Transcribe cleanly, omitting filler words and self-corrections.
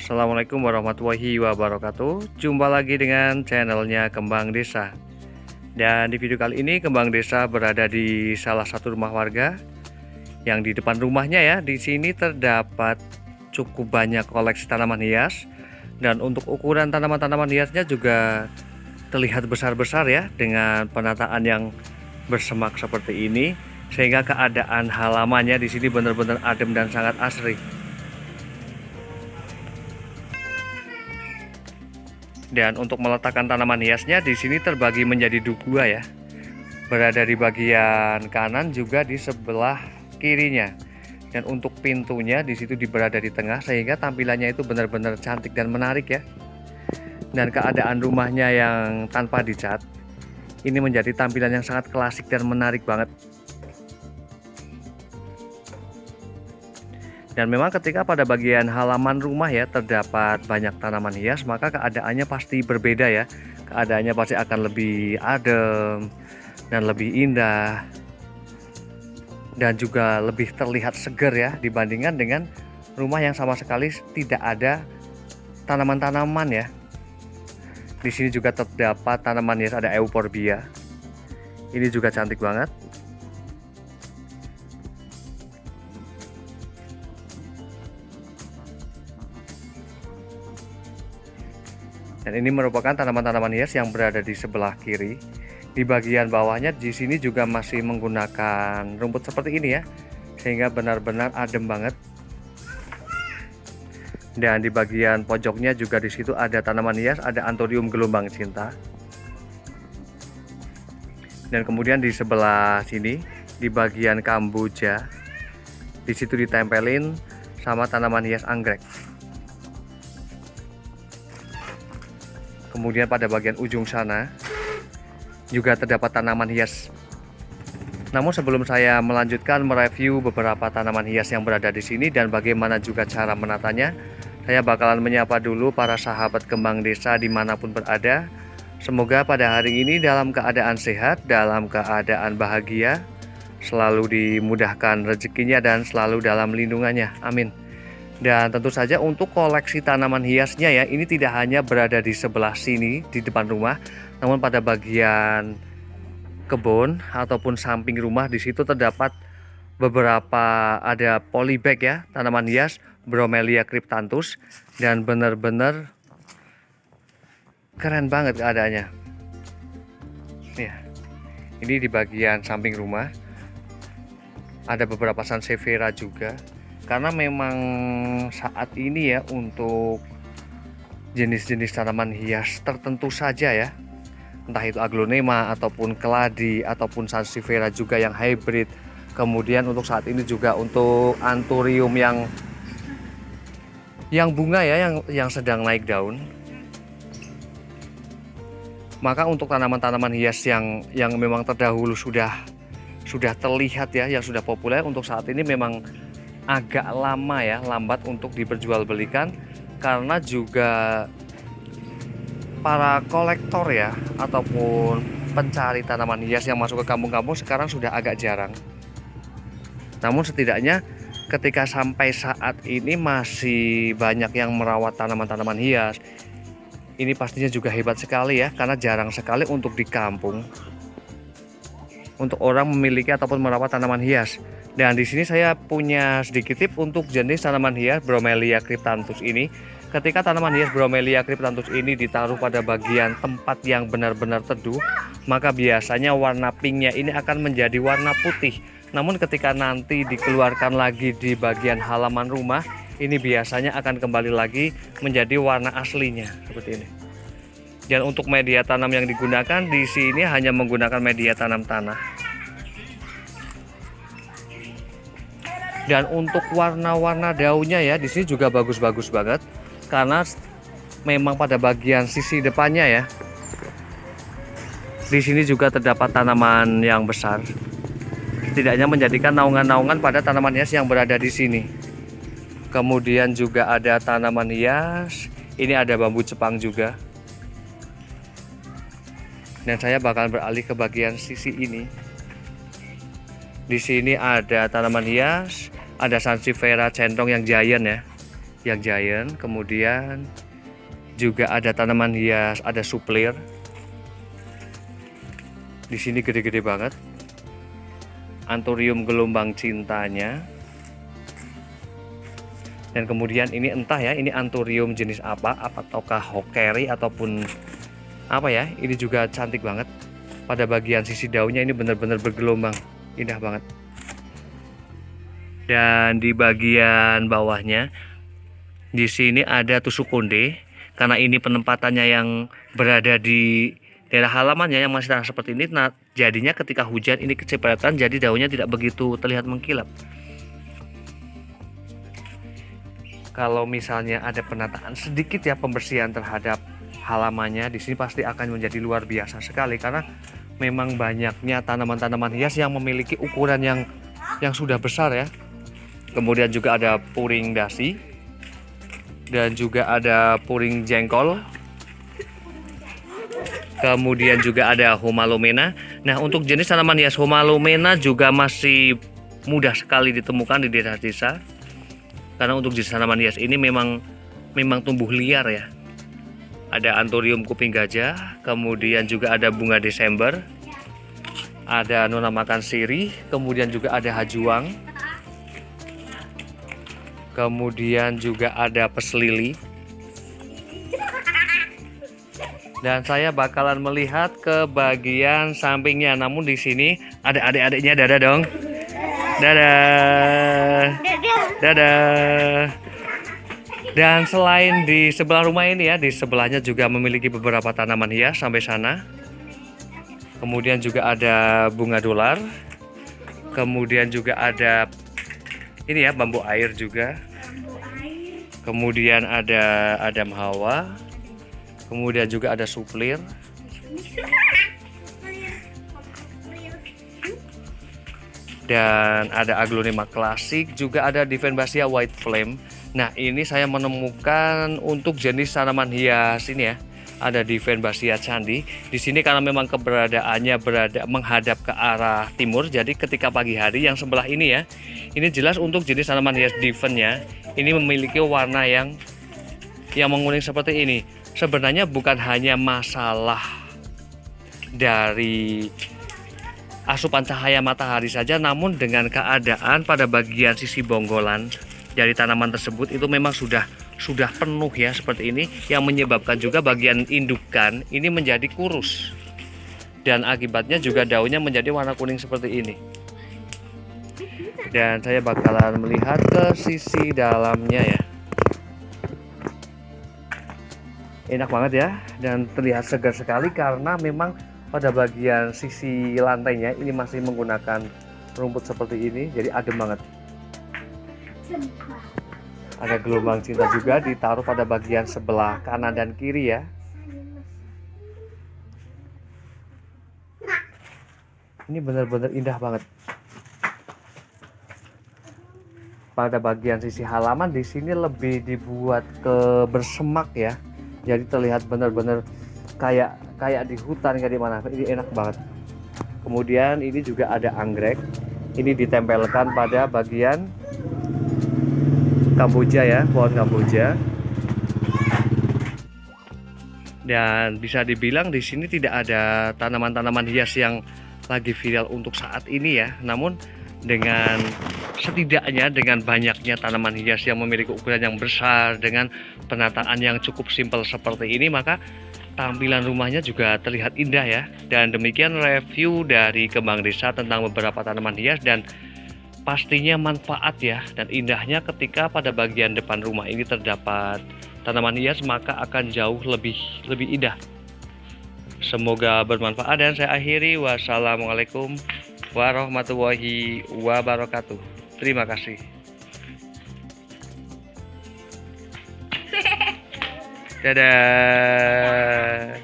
Assalamualaikum warahmatullahi wabarakatuh. Jumpa lagi dengan channelnya Kembang Desa. Dan di video kali ini Kembang Desa berada di salah satu rumah warga yang di depan rumahnya ya. Di sini terdapat cukup banyak koleksi tanaman hias, dan untuk ukuran tanaman-tanaman hiasnya juga terlihat besar-besar ya, dengan penataan yang bersemak seperti ini, sehingga keadaan halamannya di sini benar-benar adem dan sangat asri. Dan untuk meletakkan tanaman hiasnya di sini terbagi menjadi dua ya. Berada di bagian kanan juga di sebelah kirinya. Dan untuk pintunya di situ berada di tengah, sehingga tampilannya itu benar-benar cantik dan menarik ya. Dan keadaan rumahnya yang tanpa dicat, ini menjadi tampilan yang sangat klasik dan menarik banget. Dan memang ketika pada bagian halaman rumah ya terdapat banyak tanaman hias, maka keadaannya pasti berbeda ya. Keadaannya pasti akan lebih adem dan lebih indah, dan juga lebih terlihat segar ya, dibandingkan dengan rumah yang sama sekali tidak ada tanaman-tanaman ya. Di sini juga terdapat tanaman hias, ada Euphorbia. Ini juga cantik banget. Dan ini merupakan tanaman-tanaman hias yang berada di sebelah kiri. Di bagian bawahnya di sini juga masih menggunakan rumput seperti ini ya, sehingga benar-benar adem banget. Dan di bagian pojoknya juga di situ ada tanaman hias, ada Anthurium gelombang cinta. Dan kemudian di sebelah sini di bagian kamboja, di situ ditempelin sama tanaman hias anggrek. Kemudian pada bagian ujung sana juga terdapat tanaman hias. Namun sebelum saya melanjutkan mereview beberapa tanaman hias yang berada di sini dan bagaimana juga cara menatanya, saya bakalan menyapa dulu para sahabat Kembang Desa dimanapun berada. Semoga pada hari ini dalam keadaan sehat, dalam keadaan bahagia, selalu dimudahkan rezekinya dan selalu dalam lindungannya. Amin. Dan tentu saja untuk koleksi tanaman hiasnya ya, ini tidak hanya berada di sebelah sini di depan rumah, namun pada bagian kebun ataupun samping rumah di situ terdapat beberapa, ada polybag ya, tanaman hias Bromelia cryptanthus, dan benar-benar keren banget keadaannya. Ya, ini di bagian samping rumah ada beberapa Sansevieria juga. Karena memang saat ini ya untuk jenis-jenis tanaman hias tertentu saja ya, entah itu aglonema ataupun keladi ataupun Sansevieria juga yang hybrid. Kemudian untuk saat ini juga untuk Anthurium yang bunga ya, yang sedang naik daun. Maka untuk tanaman-tanaman hias yang memang terdahulu sudah terlihat ya, yang sudah populer, untuk saat ini memang agak lama ya, lambat untuk diperjualbelikan, karena juga para kolektor ya ataupun pencari tanaman hias yang masuk ke kampung-kampung sekarang sudah agak jarang. Namun setidaknya ketika sampai saat ini masih banyak yang merawat tanaman-tanaman hias, ini pastinya juga hebat sekali ya, karena jarang sekali untuk di kampung untuk orang memiliki ataupun merawat tanaman hias. Dan di sini saya punya sedikit tip untuk jenis tanaman hias Bromelia cryptanthus ini. Ketika tanaman hias Bromelia cryptanthus ini ditaruh pada bagian tempat yang benar-benar teduh, maka biasanya warna pinknya ini akan menjadi warna putih. Namun ketika nanti dikeluarkan lagi di bagian halaman rumah, ini biasanya akan kembali lagi menjadi warna aslinya seperti ini. Dan untuk media tanam yang digunakan di sini hanya menggunakan media tanam tanah. Dan untuk warna-warna daunnya ya, di sini juga bagus-bagus banget, karena memang pada bagian sisi depannya ya, di sini juga terdapat tanaman yang besar, setidaknya menjadikan naungan-naungan pada tanaman hias yang berada di sini. Kemudian juga ada tanaman hias, ini ada bambu Jepang juga. Dan saya bakal beralih ke bagian sisi ini. Di sini ada tanaman hias, ada Sansevieria centong yang giant ya. yang giant. Kemudian juga ada tanaman hias, ada suplir. Di sini gede-gede banget. Anthurium gelombang cintanya. Dan kemudian ini entah ya, ini anthurium jenis apa, ataukah hokeri ataupun apa ya. Ini juga cantik banget. Pada bagian sisi daunnya ini benar-benar bergelombang, indah banget. Dan di bagian bawahnya di sini ada tusuk konde, karena ini penempatannya yang berada di daerah halamannya yang masih tanah seperti ini. Nah, jadinya ketika hujan ini kecipratan, jadi daunnya tidak begitu terlihat mengkilap. Kalau misalnya ada penataan sedikit ya, pembersihan terhadap halamannya di sini pasti akan menjadi luar biasa sekali, karena memang banyaknya tanaman-tanaman hias yang memiliki ukuran yang sudah besar ya. Kemudian juga ada puring dasi dan juga ada puring jengkol. Kemudian juga ada Humalomena. Nah, untuk jenis tanaman hias Humalomena juga masih mudah sekali ditemukan di desa-desa. Karena untuk jenis tanaman hias ini memang tumbuh liar ya. Ada Anthurium kuping gajah, kemudian juga ada bunga Desember, ada nona makan sirih, kemudian juga ada hajuang, kemudian juga ada peslili. Dan saya bakalan melihat ke bagian sampingnya. Namun di sini ada adik-adiknya. Dadah dong. Dadah. Dadah. Dan selain di sebelah rumah ini ya, di sebelahnya juga memiliki beberapa tanaman hias sampai sana. Kemudian juga ada bunga dolar. Kemudian juga ada ini ya, bambu air juga. Kemudian ada Adam Hawa. Kemudian juga ada suplir. Dan ada aglonema klasik, juga ada Divenbasia white flame. Nah, ini saya menemukan untuk jenis tanaman hias ini ya. Ada Divenbasia candi. Di sini karena memang keberadaannya menghadap ke arah timur, jadi ketika pagi hari yang sebelah ini ya, ini jelas untuk jenis tanaman hias Divennya, ini memiliki warna yang menguning seperti ini. Sebenarnya bukan hanya masalah dari asupan cahaya matahari saja, namun dengan keadaan pada bagian sisi bonggolan dari tanaman tersebut itu memang sudah penuh ya seperti ini, yang menyebabkan juga bagian indukan ini menjadi kurus, dan akibatnya juga daunnya menjadi warna kuning seperti ini. Dan saya bakalan melihat ke sisi dalamnya ya. Enak banget ya, dan terlihat segar sekali karena memang pada bagian sisi lantainya ini masih menggunakan rumput seperti ini, jadi adem banget. Ada gelombang cinta juga ditaruh pada bagian sebelah kanan dan kiri ya. Ini benar-benar indah banget. Pada bagian sisi halaman di sini lebih dibuat ke bersemak ya. Jadi terlihat benar-benar kayak di hutan, kayak di mana. Ini enak banget. Kemudian ini juga ada anggrek. Ini ditempelkan pada bagian kamboja ya, pohon kamboja. Dan bisa dibilang di sini tidak ada tanaman-tanaman hias yang lagi viral untuk saat ini ya. Namun dengan setidaknya dengan banyaknya tanaman hias yang memiliki ukuran yang besar, dengan penataan yang cukup simpel seperti ini, maka tampilan rumahnya juga terlihat indah ya. Dan demikian review dari Kembang Desa tentang beberapa tanaman hias, dan pastinya manfaat ya dan indahnya ketika pada bagian depan rumah ini terdapat tanaman hias, maka akan jauh lebih indah. Semoga bermanfaat dan saya akhiri. Wassalamualaikum warahmatullahi wabarakatuh. Terima kasih. Dadah.